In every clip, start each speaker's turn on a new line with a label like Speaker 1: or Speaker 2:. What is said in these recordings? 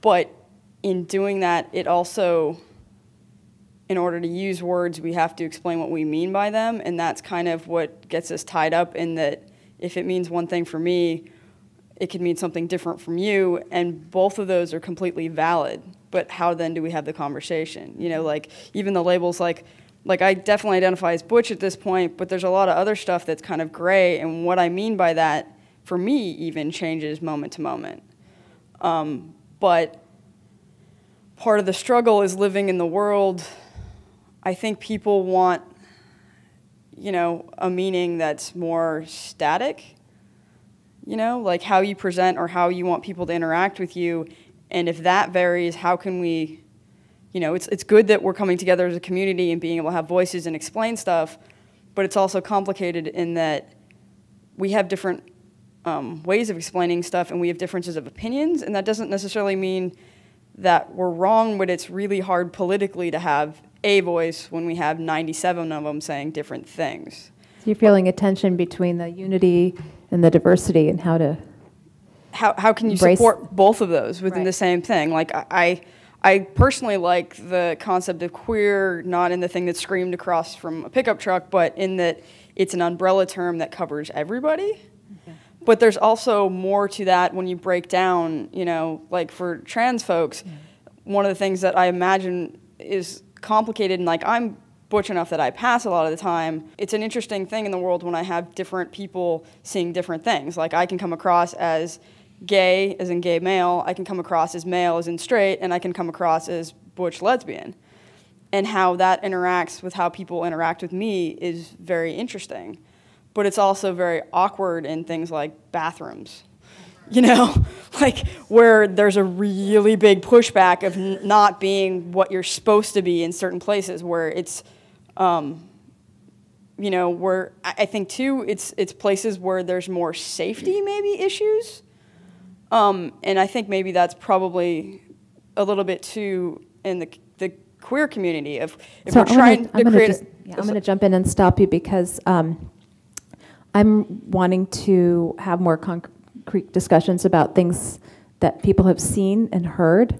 Speaker 1: But in doing that, it also, in order to use words, we have to explain what we mean by them, and that's kind of what gets us tied up in that if it means one thing for me, it could mean something different from you, and both of those are completely valid. But how then do we have the conversation? You know, like even the labels, like I definitely identify as Butch at this point, but there's a lot of other stuff that's kind of gray, and what I mean by that, for me, even changes moment to moment. But part of the struggle is living in the world. I think people want, you know, a meaning that's more static, you know, like how you present or how you want people to interact with you. And if that varies, how can we, you know, it's good that we're coming together as a community and being able to have voices and explain stuff, but it's also complicated in that we have different ways of explaining stuff and we have differences of opinions, and that doesn't necessarily mean that we're wrong, but it's really hard politically to have a voice when we have 97 of them saying different things.
Speaker 2: So you're feeling a tension between the unity and the diversity, and how to
Speaker 1: how can you support both of those within the same thing? Like I personally like the concept of queer, not in the thing that's screamed across from a pickup truck, but in that it's an umbrella term that covers everybody. Okay. But there's also more to that when you break down, you know, like for trans folks, one of the things that I imagine is complicated, and like I'm Butch enough that I pass a lot of the time, it's an interesting thing in the world when I have different people seeing different things. Like I can come across as gay, as in gay male, I can come across as male, as in straight, and I can come across as Butch lesbian. And how that interacts with how people interact with me is very interesting. But it's also very awkward in things like bathrooms, you know, like where there's a really big pushback of not being what you're supposed to be in certain places where it's, you know, where I think too, it's places where there's more safety maybe issues. And I think maybe that's probably a little bit too in the queer community of if
Speaker 2: so
Speaker 1: we're trying to create
Speaker 2: I'm going to jump in and stop you because I'm wanting to have more concrete discussions about things that people have seen and heard.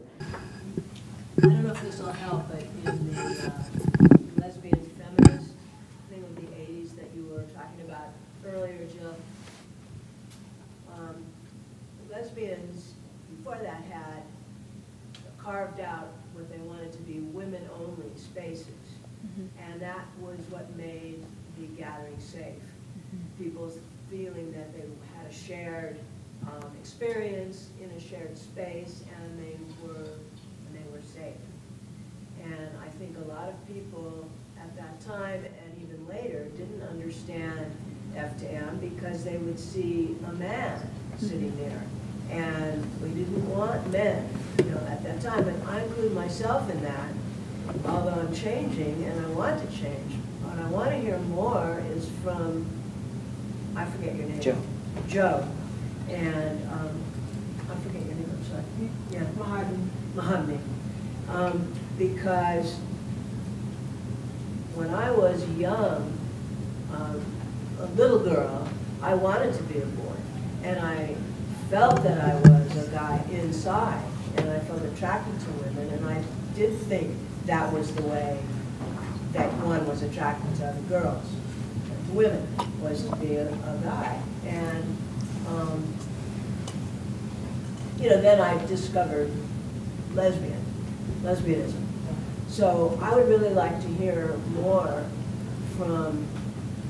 Speaker 3: I don't know if this will help, but in the lesbian feminist thing of the 80s that you were talking about earlier, Jill, lesbians before that had carved out what they wanted to be women-only spaces, and that was what made the gathering safe. People's feeling that they had a shared experience in a shared space, and they were safe. And I think a lot of people at that time and even later didn't understand F to M because they would see a man sitting there, and we didn't want men, you know, at that time. And I include myself in that, although I'm changing and I want to change. What I want to hear more is from, I forget your name.
Speaker 4: Joe.
Speaker 3: Joe. And I forget your name, I'm sorry. Yeah. Mahogany. Because when I was young, a little girl, I wanted to be a boy. And I felt that I was a guy inside. And I felt attracted to women. And I did think that was the way that one was attracted to other girls. To women, was to be a guy. And, you know, then I discovered lesbianism. So I would really like to hear more from,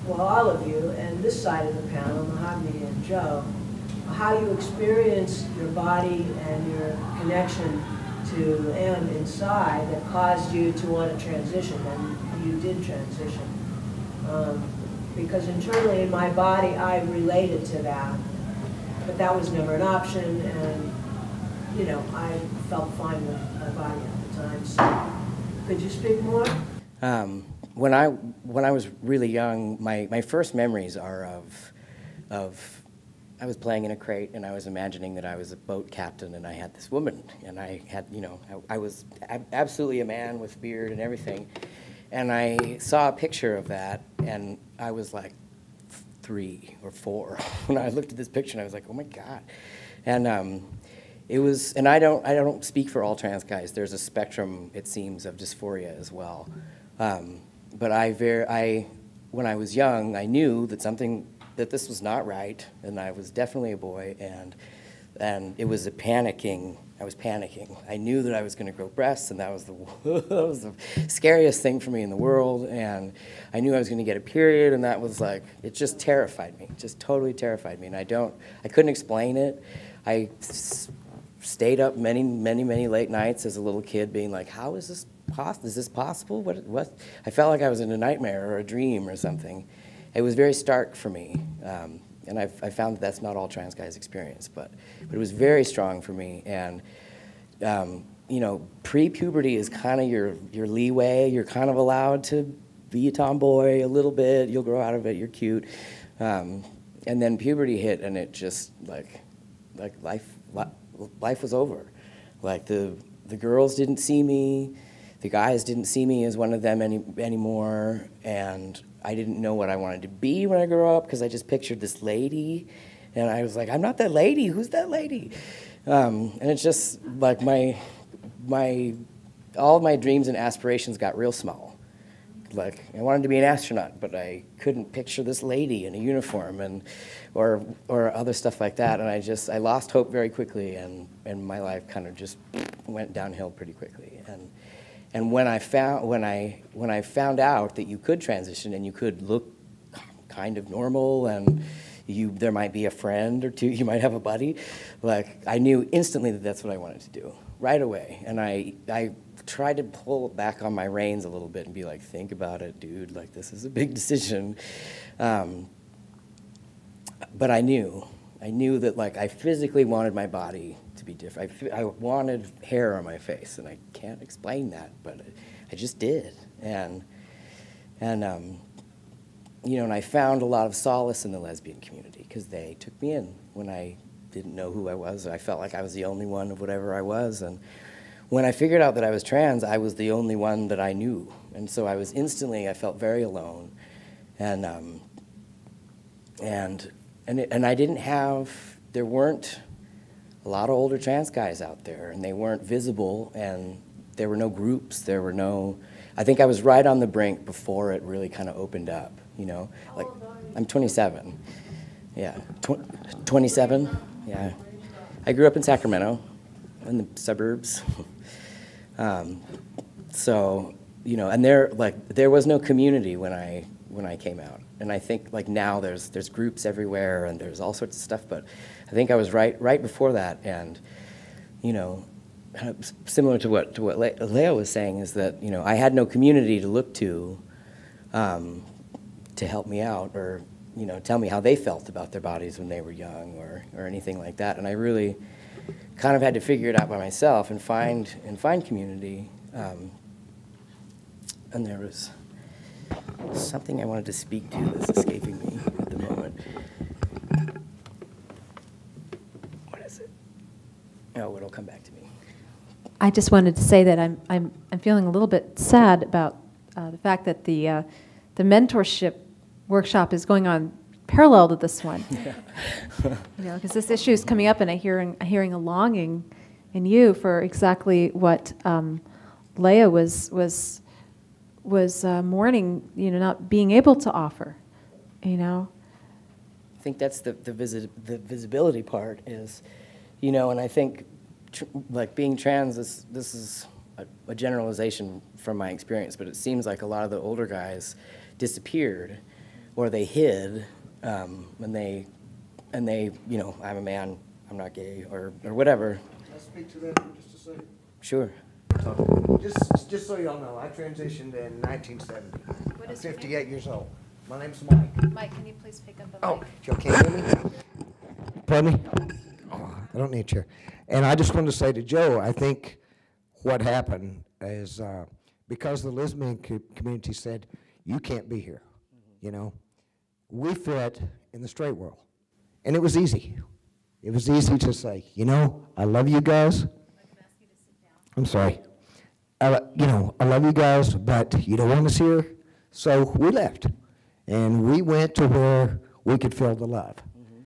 Speaker 3: well, all of you, and this side of the panel, Mahogany and Joe, how you experience your body and your connection to M inside that caused you to want to transition, and you did transition. Because internally in my body, I related to that, but that was never an option, and you know, I felt fine with my body at the time. So, could you speak more?
Speaker 4: When I was really young, my first memories are of I was playing in a crate, and I was imagining that I was a boat captain, and I had this woman, and I had, you know, I was absolutely a man with beard and everything, and I saw a picture of that, and I was like 3 or 4 when I looked at this picture, and I was like, oh my God, and it was, and I don't speak for all trans guys. There's a spectrum, it seems, of dysphoria as well. But when I was young, I knew that this was not right, and I was definitely a boy, and it was I was panicking. I knew that I was going to grow breasts, and that was the scariest thing for me in the world, and I knew I was going to get a period, and that was like, it just terrified me, just totally terrified me, and I couldn't explain it. I stayed up many, many, many late nights as a little kid being like, how is this possible? Is this possible? What? I felt like I was in a nightmare or a dream or something. It was very stark for me, and I found that that's not all trans guys' experience, but it was very strong for me. And you know, pre-puberty is kind of your leeway. You're kind of allowed to be a tomboy a little bit. You'll grow out of it. You're cute. And then puberty hit, and it just like life was over. Like the girls didn't see me, the guys didn't see me as one of them anymore, and I didn't know what I wanted to be when I grew up because I just pictured this lady, and I was like, I'm not that lady. Who's that lady? And it's just like all of my dreams and aspirations got real small. Like I wanted to be an astronaut, but I couldn't picture this lady in a uniform or other stuff like that. And I lost hope very quickly, and my life kind of just went downhill pretty quickly. And when I found out that you could transition and you could look kind of normal, and there might be a friend or two, you might have a buddy, like I knew instantly that that's what I wanted to do right away. And I tried to pull back on my reins a little bit and be like, think about it, dude, like this is a big decision. But I knew that like I physically wanted my body to be different. I wanted hair on my face, and I can't explain that, but I just did. And you know, and I found a lot of solace in the lesbian community because they took me in when I didn't know who I was. I felt like I was the only one of whatever I was. And when I figured out that I was trans, I was the only one that I knew. And so I felt very alone. And there weren't a lot of older trans guys out there, and they weren't visible, and there were no groups, I think I was right on the brink before it really kind of opened up, you know? Like, I'm 27. Yeah, 27, yeah. I grew up in Sacramento, in the suburbs. So, you know, and there was no community when I came out. And I think like now there's groups everywhere and there's all sorts of stuff, but I think I was right before that. And, you know, similar to what Leo was saying is that, you know, I had no community to look to help me out or, you know, tell me how they felt about their bodies when they were young or anything like that. And I really kind of had to figure it out by myself and find community. And there was something I wanted to speak to that's escaping me at the moment. What is it? Oh, it'll come back to me.
Speaker 2: I just wanted to say that I'm feeling a little bit sad about the fact that the mentorship workshop is going on parallel to this one.
Speaker 4: Yeah.
Speaker 2: You know, because this issue is coming up, and I'm hearing a longing in you for exactly what Leah was mourning, you know, not being able to offer, you know.
Speaker 4: I think that's the visibility part is, you know, and I think like being trans, this is a generalization from my experience, but it seems like a lot of the older guys disappeared or they hid and they, you know, I'm a man, I'm not gay or whatever.
Speaker 5: Can I speak to that for just a second?
Speaker 4: Sure.
Speaker 5: Just so y'all know, I transitioned in 1970. I'm 58 years old. My name's Mike.
Speaker 2: Mike, can you please pick up the
Speaker 5: Oh, y'all can't hear me? Pardon me? Oh, I don't need a chair. And I just wanted to say to Joe, I think what happened is because the lesbian community said, you can't be here, you know, we fit in the straight world. And it was easy. It was easy to say, you know, I love you guys. I'm sorry. You know, I love you guys, but you don't want us here. So we left. And we went to where we could feel the love.